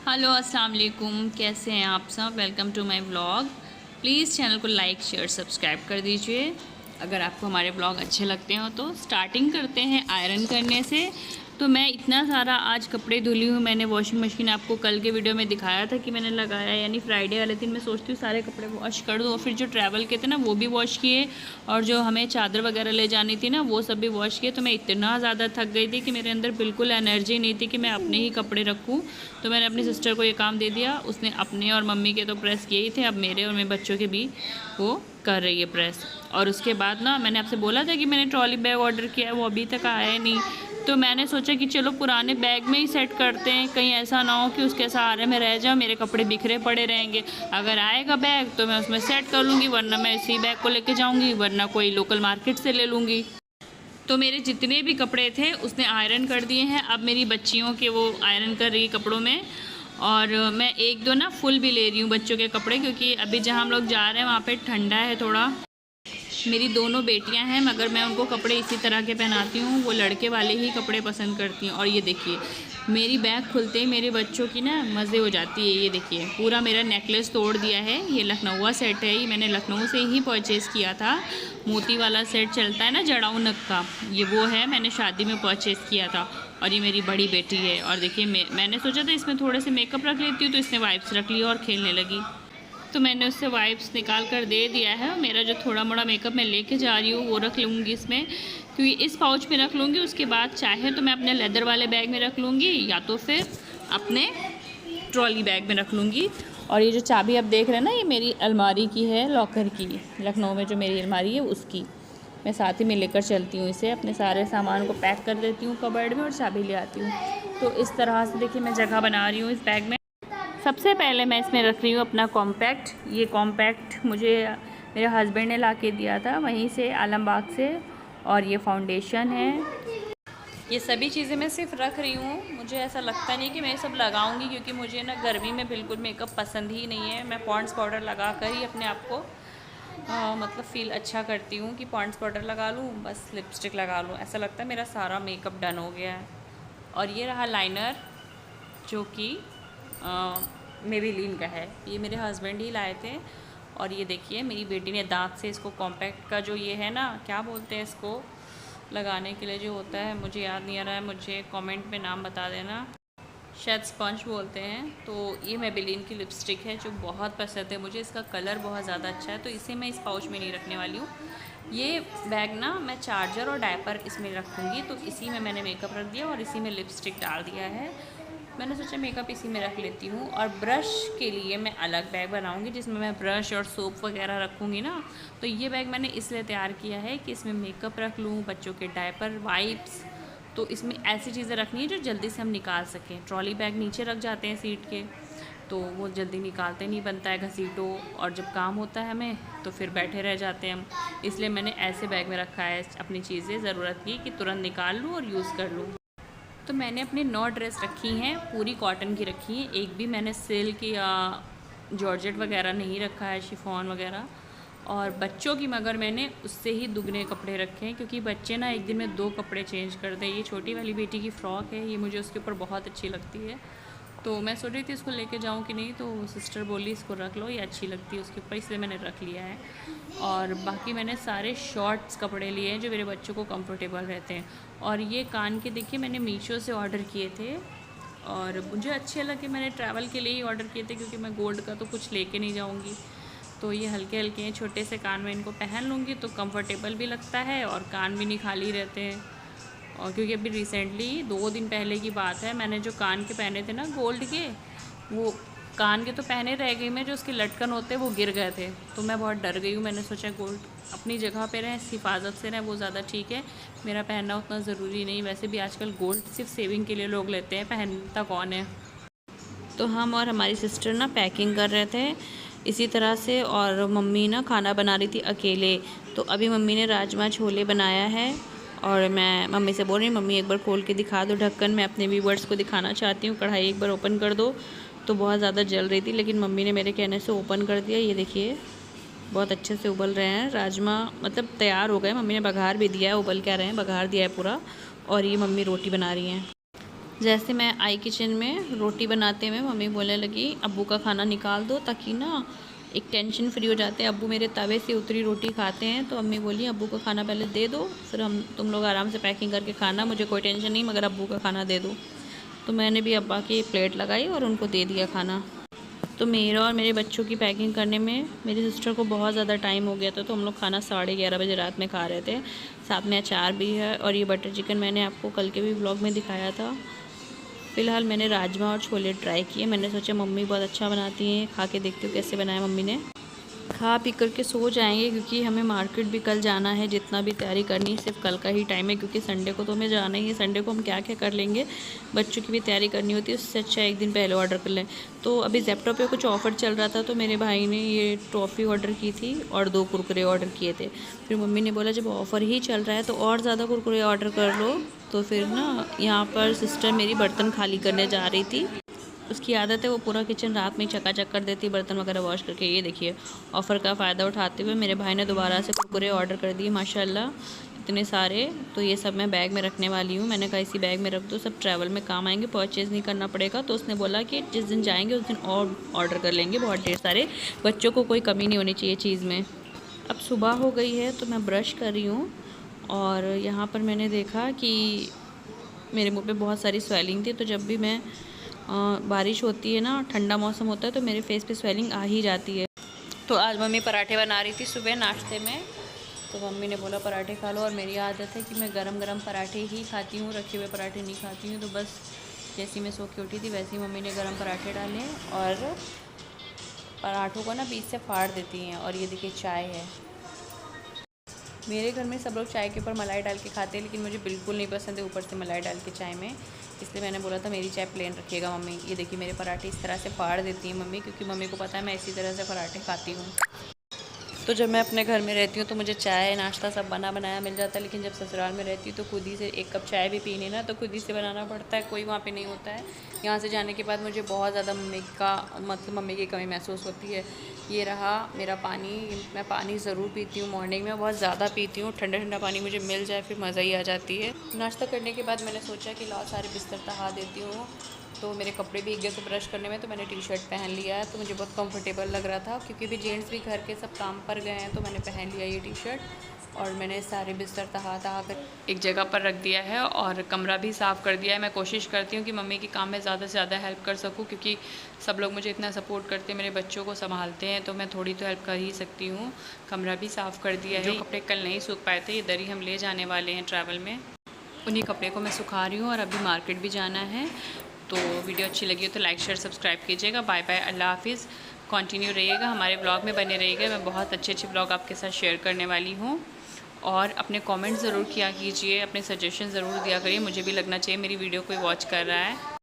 Hello अस्सलाम वालेकुम, कैसे हैं आप सब। Welcome to my vlog. Please channel को लाइक शेयर सब्सक्राइब कर दीजिए अगर आपको हमारे व्लॉग अच्छे लगते हो। तो स्टार्टिंग करते हैं आयरन करने से। तो मैं इतना सारा आज कपड़े धुली हूँ। मैंने वॉशिंग मशीन आपको कल के वीडियो में दिखाया था कि मैंने लगाया, यानी फ्राइडे वाले दिन मैं सोचती हूँ सारे कपड़े वॉश कर दूँ, और फिर जो ट्रैवल के थे ना वो भी वॉश किए, और जो हमें चादर वगैरह ले जानी थी ना वो सब भी वॉश किए। तो मैं इतना ज़्यादा थक गई थी कि मेरे अंदर बिल्कुल एनर्जी नहीं थी कि मैं अपने ही कपड़े रखूँ। तो मैंने अपनी सिस्टर को ये काम दे दिया। उसने अपने और मम्मी के तो प्रेस किए ही थे, अब मेरे और मेरे बच्चों के भी वो कर रही है प्रेस। और उसके बाद ना मैंने आपसे बोला था कि मैंने ट्रॉली बैग ऑर्डर किया है, वो अभी तक आया नहीं। तो मैंने सोचा कि चलो पुराने बैग में ही सेट करते हैं, कहीं ऐसा ना हो कि उसके सहारे में रह जाओ, मेरे कपड़े बिखरे पड़े रहेंगे। अगर आएगा बैग तो मैं उसमें सेट कर लूँगी, वरना मैं इसी बैग को लेके जाऊँगी, वरना कोई लोकल मार्केट से ले लूँगी। तो मेरे जितने भी कपड़े थे उसने आयरन कर दिए हैं। अब मेरी बच्चियों के वो आयरन कर रही है कपड़ों में, और मैं एक दो ना फुल भी ले रही हूँ बच्चों के कपड़े, क्योंकि अभी जहाँ हम लोग जा रहे हैं वहाँ पे ठंडा है थोड़ा। मेरी दोनों बेटियां हैं, मगर मैं उनको कपड़े इसी तरह के पहनाती हूँ, वो लड़के वाले ही कपड़े पसंद करती हैं। और ये देखिए मेरी बैग खुलते ही मेरे बच्चों की ना मज़े हो जाती है। ये देखिए पूरा मेरा नेकलेस तोड़ दिया है। ये लखनऊ सेट है, ये मैंने लखनऊ से ही परचेज़ किया था। मोती वाला सेट चलता है ना जड़ाऊ नग का, ये वो है, मैंने शादी में परचेज़ किया था। और ये मेरी बड़ी बेटी है। और देखिए मैंने सोचा था इसमें थोड़े से मेकअप रख लेती हूँ, तो इसने वाइप्स रख लिया और खेलने लगी। तो मैंने उससे वाइप्स निकाल कर दे दिया है। मेरा जो थोड़ा मोड़ा मेकअप मैं लेके जा रही हूँ वो रख लूँगी इसमें, क्योंकि इस पाउच में रख लूँगी। उसके बाद चाहे तो मैं अपने लेदर वाले बैग में रख लूँगी, या तो फिर अपने ट्रॉली बैग में रख लूँगी। और ये जो चाबी आप देख रहे हैं ना, ये मेरी अलमारी की है, लॉकर की। लखनऊ में जो मेरी अलमारी है उसकी मैं साथ ही में लेकर चलती हूँ इसे। अपने सारे सामान को पैक कर देती हूँ कबर्ड में और चाबी ले आती हूँ। तो इस तरह से देखिए मैं जगह बना रही हूँ इस बैग में। सबसे पहले मैं इसमें रख रही हूँ अपना कॉम्पैक्ट। ये कॉम्पैक्ट मुझे मेरे हस्बैंड ने ला के दिया था वहीं से, आलमबाग से। और ये फाउंडेशन है। ये सभी चीज़ें मैं सिर्फ रख रही हूँ, मुझे ऐसा लगता नहीं कि मैं ये सब लगाऊंगी, क्योंकि मुझे ना गर्मी में बिल्कुल मेकअप पसंद ही नहीं है। मैं पॉन्ड्स पाउडर लगा कर ही अपने आप को मतलब फ़ील अच्छा करती हूँ कि पॉन्ड्स पाउडर लगा लूँ, बस लिपस्टिक लगा लूँ, ऐसा लगता है मेरा सारा मेकअप डन हो गया है। और ये रहा लाइनर, जो कि मेबेलिन का है, ये मेरे हस्बैंड ही लाए थे। और ये देखिए मेरी बेटी ने दांत से इसको कॉम्पैक्ट का जो ये है ना, क्या बोलते हैं इसको लगाने के लिए जो होता है, मुझे याद नहीं आ रहा है, मुझे कमेंट में नाम बता देना। शायद स्पंज बोलते हैं। तो ये मेबेलिन की लिपस्टिक है जो बहुत पसंद है मुझे, इसका कलर बहुत ज़्यादा अच्छा है। तो इसे मैं इस पाउच में नहीं रखने वाली हूँ। ये बैग ना मैं चार्जर और डायपर इसमें रखूँगी, तो इसी में मैंने मेकअप रख दिया और इसी में लिपस्टिक डाल दिया है। मैंने सोचा मेकअप इसी में रख लेती हूँ। और ब्रश के लिए मैं अलग बैग बनाऊँगी जिसमें मैं ब्रश और सोप वगैरह रखूँगी ना। तो ये बैग मैंने इसलिए तैयार किया है कि इसमें मेकअप रख लूँ, बच्चों के डायपर, वाइप्स। तो इसमें ऐसी चीज़ें रखनी है जो जल्दी से हम निकाल सकें। ट्रॉली बैग नीचे रख जाते हैं सीट के, तो वो जल्दी निकालते नहीं बनता है, घसीटो, और जब काम होता है हमें तो फिर बैठे रह जाते हैं हम। इसलिए मैंने ऐसे बैग में रखा है अपनी चीज़ें ज़रूरत की कि तुरंत निकाल लूँ और यूज़ कर लूँ। तो मैंने अपनी 9 ड्रेस रखी हैं, पूरी कॉटन की रखी हैं। एक भी मैंने सिल्क या जॉर्जेट वगैरह नहीं रखा है, शिफॉन वगैरह। और बच्चों की मगर मैंने उससे ही दुगने कपड़े रखे हैं, क्योंकि बच्चे ना एक दिन में 2 कपड़े चेंज करते हैं। ये छोटी वाली बेटी की फ़्रॉक है, ये मुझे उसके ऊपर बहुत अच्छी लगती है। तो मैं सोच रही थी इसको लेके जाऊँ कि नहीं, तो सिस्टर बोली इसको रख लो, ये अच्छी लगती है उसके ऊपर, इसलिए मैंने रख लिया है। और बाकी मैंने सारे शॉर्ट्स कपड़े लिए हैं जो मेरे बच्चों को कंफर्टेबल रहते हैं। और ये कान के देखिए मैंने मीशो से ऑर्डर किए थे, और मुझे अच्छे लगे। मैंने ट्रैवल के लिए ही ऑर्डर किए थे, क्योंकि मैं गोल्ड का तो कुछ लेके नहीं जाऊँगी। तो ये हल्के हल्के हैं, छोटे से कान में इनको पहन लूँगी तो कंफर्टेबल भी लगता है और कान भी नहीं खाली रहते हैं। और क्योंकि अभी रिसेंटली 2 दिन पहले की बात है, मैंने जो कान के पहने थे ना गोल्ड के, वो कान के तो पहने रह गई मैं, जो उसके लटकन होते वो गिर गए थे। तो मैं बहुत डर गई हूँ। मैंने सोचा गोल्ड अपनी जगह पे रहें, हिफाजत से रहें, वो ज़्यादा ठीक है। मेरा पहनना उतना ज़रूरी नहीं, वैसे भी आजकल गोल्ड सिर्फ सेविंग के लिए लोग लेते हैं, पहनता कौन है। तो हम और हमारी सिस्टर ना पैकिंग कर रहे थे इसी तरह से, और मम्मी ना खाना बना रही थी अकेले। तो अभी मम्मी ने राजमा छोले बनाया है, और मैं मम्मी से बोल रही हूँ मम्मी एक बार खोल के दिखा दो ढक्कन। मैं अपने व्यूअर्स को दिखाना चाहती हूँ, कढ़ाई एक बार ओपन कर दो। तो बहुत ज़्यादा जल रही थी, लेकिन मम्मी ने मेरे कहने से ओपन कर दिया। ये देखिए बहुत अच्छे से उबल रहे हैं राजमा, मतलब तैयार हो गए। मम्मी ने बघार भी दिया है, उबल क्या रहे हैं, बघार दिया है पूरा। और ये मम्मी रोटी बना रही हैं। जैसे मैं आई किचन में रोटी बनाते हुए मम्मी बोलने लगी अब्बू का खाना निकाल दो ताकि ना एक टेंशन फ्री हो जाते हैं। अब्बू मेरे तवे से उतरी रोटी खाते हैं, तो अम्मी बोली अब्बू का खाना पहले दे दो, फिर तुम लोग आराम से पैकिंग करके खाना, मुझे कोई टेंशन नहीं, मगर अब्बू का खाना दे दो। तो मैंने भी अब्बा की प्लेट लगाई और उनको दे दिया खाना। तो मेरा और मेरे बच्चों की पैकिंग करने में मेरी सिस्टर को बहुत ज़्यादा टाइम हो गया था, तो हम लोग खाना 11:30 बजे रात में खा रहे थे। साथ में अचार भी है, और ये बटर चिकन मैंने आपको कल के भी व्लॉग में दिखाया था। फ़िलहाल मैंने राजमा और छोले ट्राई किए। मैंने सोचा मम्मी बहुत अच्छा बनाती हैं, खा के देखती हूँ कैसे बनाया मम्मी ने। खा पी करके सो जाएंगे, क्योंकि हमें मार्केट भी कल जाना है। जितना भी तैयारी करनी है सिर्फ कल का ही टाइम है, क्योंकि संडे को तो हमें जाना ही है। संडे को हम क्या क्या कर लेंगे, बच्चों की भी तैयारी करनी होती है, उससे अच्छा एक दिन पहले ऑर्डर कर लें। तो अभी ज़ेप्टो पे कुछ ऑफ़र चल रहा था, तो मेरे भाई ने ये टॉफ़ी ऑर्डर की थी और 2 कुरकुरे ऑर्डर किए थे। फिर मम्मी ने बोला जब ऑफ़र ही चल रहा है तो और ज़्यादा कुरकुरे ऑर्डर कर लो। तो फिर ना यहाँ पर सिस्टर मेरी बर्तन खाली करने जा रही थी। उसकी आदत है, वो पूरा किचन रात में ही चकाचक कर देती है बर्तन वगैरह वॉश करके। ये देखिए ऑफ़र का फ़ायदा उठाते हुए मेरे भाई ने दोबारा से कुरकुरे ऑर्डर कर दिए माशाल्लाह, इतने सारे। तो ये सब मैं बैग में रखने वाली हूँ। मैंने कहा इसी बैग में रख दो, सब ट्रैवल में काम आएंगे, परचेज़ नहीं करना पड़ेगा। तो उसने बोला कि जिस दिन जाएंगे उस दिन और ऑर्डर कर लेंगे बहुत ढेर सारे, बच्चों को कोई कमी नहीं होनी चाहिए चीज़ में। अब सुबह हो गई है तो मैं ब्रश कर रही हूँ, और यहाँ पर मैंने देखा कि मेरे मुँह पे बहुत सारी स्वेलिंग थी। तो जब भी मैं बारिश होती है ना, ठंडा मौसम होता है, तो मेरे फेस पे स्वेलिंग आ ही जाती है। तो आज मम्मी पराठे बना रही थी सुबह नाश्ते में, तो मम्मी ने बोला पराठे खा लो। और मेरी आदत है कि मैं गरम गरम पराठे ही खाती हूँ, रखे हुए पराठे नहीं खाती हूँ। तो बस जैसी मैं सो के उठी थी वैसे ही मम्मी ने गरम पराठे डाले, और पराठों को ना बीच से फाड़ देती हैं। और ये देखिए चाय है। मेरे घर में सब लोग चाय के ऊपर मलाई डाल के खाते हैं, लेकिन मुझे बिल्कुल नहीं पसंद है ऊपर से मलाई डाल के चाय में, इसलिए मैंने बोला था मेरी चाय प्लेन रखिएगा मम्मी। ये देखिए मेरे पराठे इस तरह से फाड़ देती हैं मम्मी, क्योंकि मम्मी को पता है मैं इसी तरह से पराठे खाती हूँ। तो जब मैं अपने घर में रहती हूँ तो मुझे चाय नाश्ता सब बना बनाया मिल जाता है, लेकिन जब ससुराल में रहती हूँ तो खुद ही से एक कप चाय भी पीनी ना, तो खुद ही से बनाना पड़ता है, कोई वहाँ पे नहीं होता है। यहाँ से जाने के बाद मुझे बहुत ज़्यादा मम्मी की कमी महसूस होती है। ये रहा मेरा पानी। मैं पानी ज़रूर पीती हूँ, मॉर्निंग में बहुत ज़्यादा पीती हूँ। ठंडा ठंडा पानी मुझे मिल जाए फिर मज़ा ही आ जाती है। नाश्ता करने के बाद मैंने सोचा कि लाओ सारे बिस्तर तहा देती हूँ। तो मेरे कपड़े भी एक जगह ब्रश करने में, तो मैंने टी शर्ट पहन लिया है, तो मुझे बहुत कंफर्टेबल लग रहा था, क्योंकि भी जेंट्स भी घर के सब काम पर गए हैं, तो मैंने पहन लिया ये टी शर्ट। और मैंने सारे बिस्तर तहा कर एक जगह पर रख दिया है, और कमरा भी साफ़ कर दिया है। मैं कोशिश करती हूँ कि मम्मी के काम में ज़्यादा से ज़्यादा हेल्प कर सकूँ, क्योंकि सब लोग मुझे इतना सपोर्ट करते हैं, मेरे बच्चों को संभालते हैं, तो मैं थोड़ी तो हेल्प कर ही सकती हूँ। कमरा भी साफ़ कर दिया है। जो कपड़े कल नहीं सूख पाए थे, इधर ही हम ले जाने वाले हैं ट्रैवल में, उन्हीं कपड़े को मैं सुखा रही हूँ। और अभी मार्केट भी जाना है। तो वीडियो अच्छी लगी हो तो लाइक शेयर सब्सक्राइब कीजिएगा। बाय बाय, अल्लाह हाफिज़। कंटिन्यू रहिएगा, हमारे ब्लॉग में बने रहिएगा। मैं बहुत अच्छे अच्छे ब्लॉग आपके साथ शेयर करने वाली हूँ। और अपने कमेंट ज़रूर किया कीजिए, अपने सजेशन ज़रूर दिया करिए, मुझे भी लगना चाहिए मेरी वीडियो कोई वॉच कर रहा है।